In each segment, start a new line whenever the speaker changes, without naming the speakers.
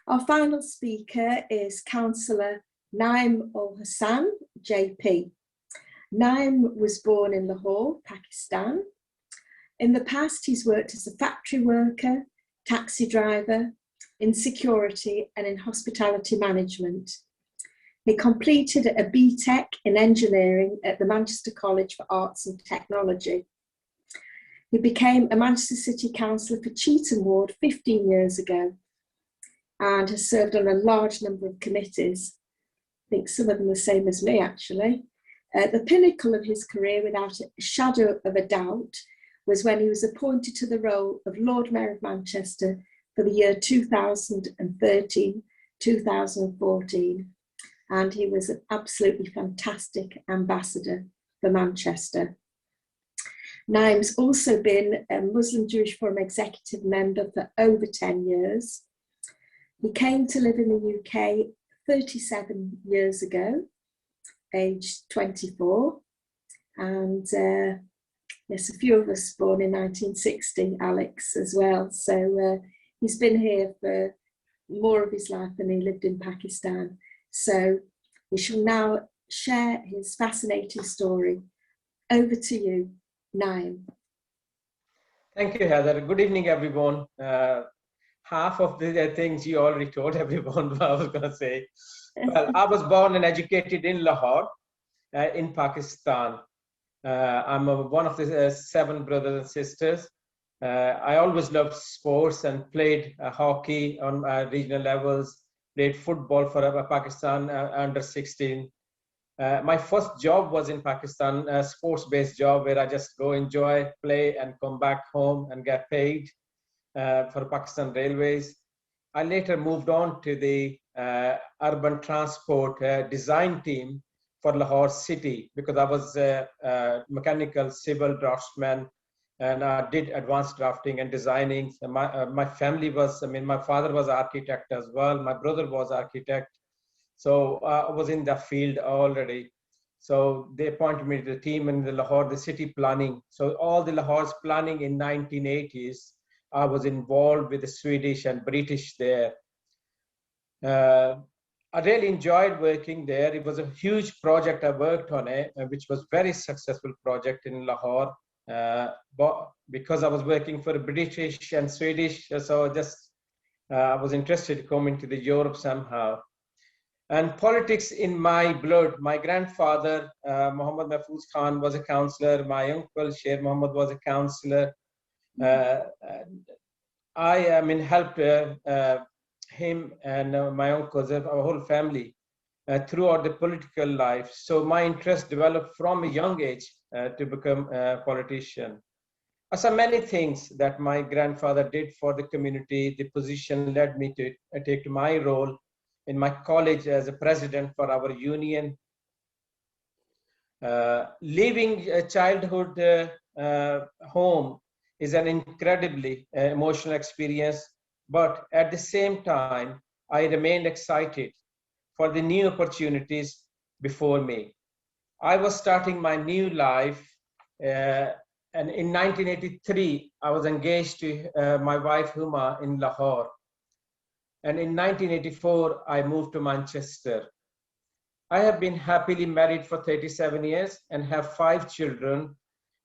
Our final speaker is Cllr Naeem Hassan JP. Naeem was born in Lahore, Pakistan. In the past, he's worked as a factory worker, taxi driver, in security and in hospitality management. He completed a BTEC in engineering at the Manchester College for Arts and Technology. He became a Manchester City Councillor for Cheetham Ward 15 years ago and has served on a large number of committees. I think some of them the same as me, actually. The pinnacle of his career, without a shadow of a doubt, was when he was appointed to the role of Lord Mayor of Manchester for the year 2013-2014. And he was an absolutely fantastic ambassador for Manchester. Naeem's also been a Muslim Jewish Forum executive member for over 10 years. He came to live in the UK 37 years ago, aged 24. And yes, a few of us born in 1960, Alex as well. So he's been here for more of his life than he lived in Pakistan. So he shall now share his fascinating story. Over to you, Naeem.
Thank you, Heather. Good evening, everyone. Half of the things you already told everyone what I was going to say. Well, I was born and educated in Lahore, in Pakistan. I'm one of the 7 brothers and sisters. I always loved sports and played hockey on regional levels, played football for Pakistan under 16. My first job was in Pakistan, a sports-based job where I just go enjoy, play, and come back home and get paid for Pakistan Railways. I later moved on to the urban transport design team for Lahore City because I was a mechanical civil draftsman and I did advanced drafting and designing. So my family was, my father was architect as well. My brother was architect. So I was in the field already. So they appointed me to the team in the Lahore, the city planning. So all the Lahore's planning in 1980s, I was involved with the Swedish and British there. I really enjoyed working there. It was a huge project I worked on it, which was very successful project in Lahore. But because I was working for British and Swedish, so just I was interested to come into the Europe somehow. And politics in my blood. My grandfather, Muhammad Mahfuz Khan, was a councillor. My uncle, Sher Muhammad, was a councillor. I helped him and my uncles, our whole family, throughout the political life. So my interest developed from a young age to become a politician. I saw many things that my grandfather did for the community. The position led me to take my role in my college as a president for our union. Leaving a childhood home is an incredibly emotional experience, but at the same time, I remained excited for the new opportunities before me. I was starting my new life, and in 1983, I was engaged to my wife Huma in Lahore. And in 1984, I moved to Manchester. I have been happily married for 37 years and have 5 children,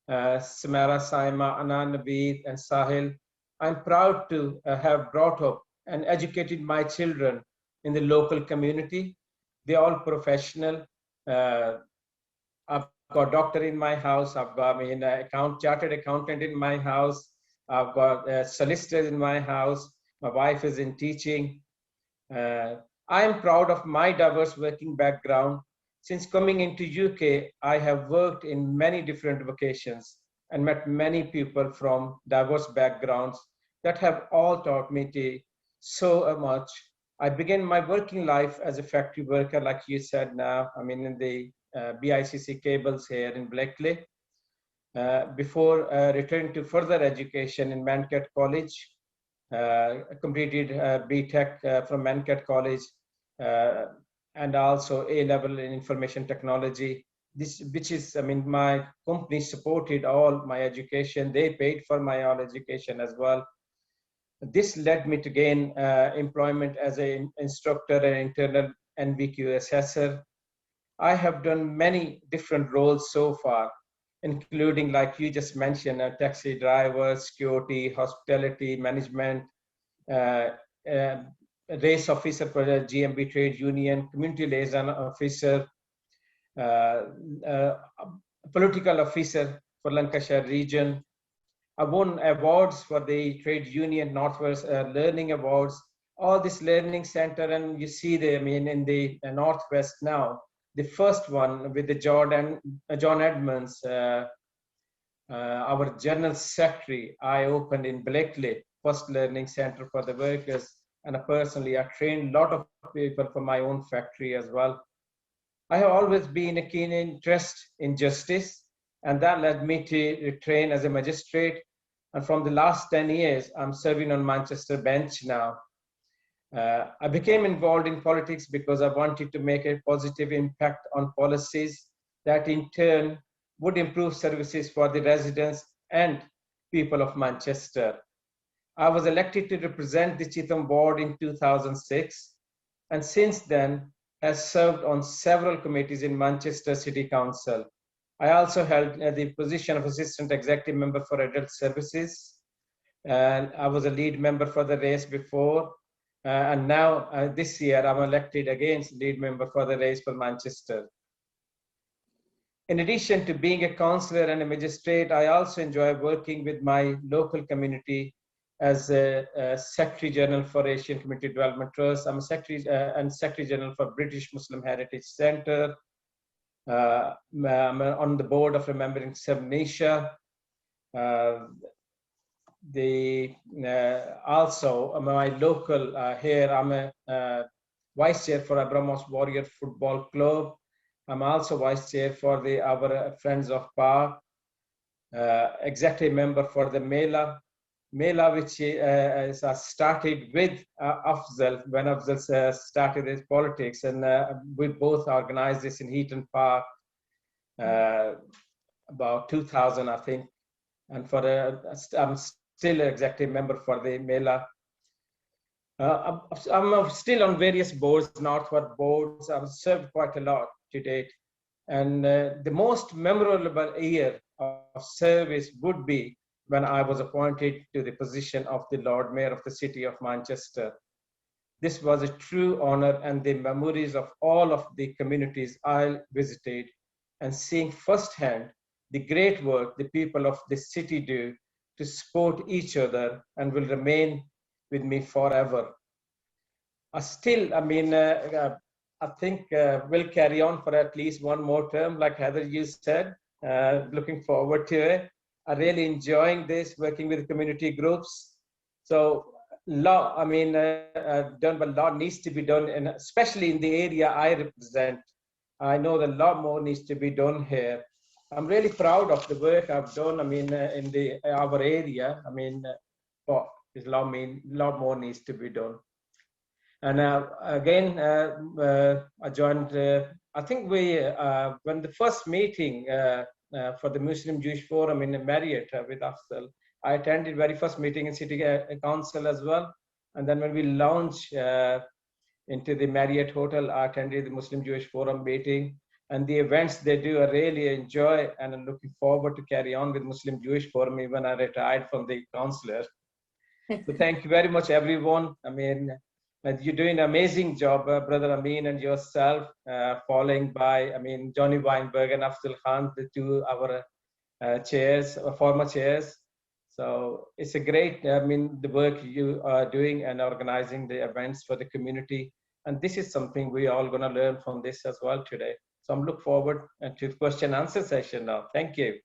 Samara, Saima, Anan, Naveed, and Sahil. I'm proud to have brought up and educated my children in the local community. They're all professional. I've got a doctor in my house. I've got chartered accountant in my house. I've got a solicitor in my house. My wife is in teaching. I am proud of my diverse working background. Since coming into UK, I have worked in many different vocations and met many people from diverse backgrounds that have all taught me so much. I began my working life as a factory worker, like you said now. In the BICC cables here in Blackley. Before returning to further education in Manchester College, completed BTEC from Manchester College and also A-level in information technology. Which is, my company supported all my education. They paid for my all education as well. This led me to gain employment as an instructor and internal NVQ assessor. I have done many different roles so far, including, like you just mentioned, a taxi driver, security, hospitality, management, uh, uh, race officer for the GMB trade union, community liaison officer, uh, uh, political officer for Lancashire region. I won awards for the trade union Northwest Learning Awards, all this learning center, and you see the, I mean, in the Northwest now, the first one with the John Edmonds, our general secretary, I opened in Blakely, first learning center for the workers. And personally, I trained a lot of people for my own factory as well. I have always been a keen interest in justice, and that led me to train as a magistrate. And from the last 10 years, I'm serving on Manchester bench now. I became involved in politics because I wanted to make a positive impact on policies that in turn would improve services for the residents and people of Manchester. I was elected to represent the Chatham ward in 2006, and since then has served on several committees in Manchester City Council. I also held the position of Assistant Executive Member for Adult Services, and I was a lead member for the race before, and now this year I'm elected again lead member for the race for Manchester. In addition to being a councillor and a magistrate, I also enjoy working with my local community as a Secretary General for Asian Community Development Trust. I'm a Secretary and Secretary General for British Muslim Heritage Centre. I'm on the board of Remembering Sabnisha. Also my local here, I'm a vice chair for Abramos Warrior Football Club. I'm also vice chair for our Friends of Power, executive member for the Mela, which is started with Afzal when Afzal started his politics, and we both organized this in Heaton Park about 2000, I think. And for I'm still an executive member for the Mela. I'm still on various boards, Northward boards. I've served quite a lot to date. And the most memorable year of service would be when I was appointed to the position of the Lord Mayor of the City of Manchester. This was a true honor, and the memories of all of the communities I visited, and seeing firsthand the great work the people of the city do to support each other, and will remain with me forever. I think we'll carry on for at least one more term, like Heather, you said. Looking forward to it. I'm really enjoying this, working with community groups. So, done, but a lot needs to be done, and especially in the area I represent. I know that a lot more needs to be done here. I'm really proud of the work I've done. In our area. There's a lot more needs to be done. And again, I joined. I think when the first meeting for the Muslim Jewish Forum in Marriott with Afzal, I attended very first meeting in City Council as well. And then when we launched into the Marriott Hotel, I attended the Muslim Jewish Forum meeting. And the events they do, I really enjoy, and I'm looking forward to carry on with Muslim Jewish Forum even I retired from the councillor. So thank you very much, everyone. You're doing an amazing job, Brother Amin and yourself, following by, Johnny Weinberg and Afzal Khan, the two our chairs, former chairs. So it's a great, the work you are doing and organizing the events for the community. And this is something we are all going to learn from this as well today. So I'm looking forward to the question and answer session now. Thank you.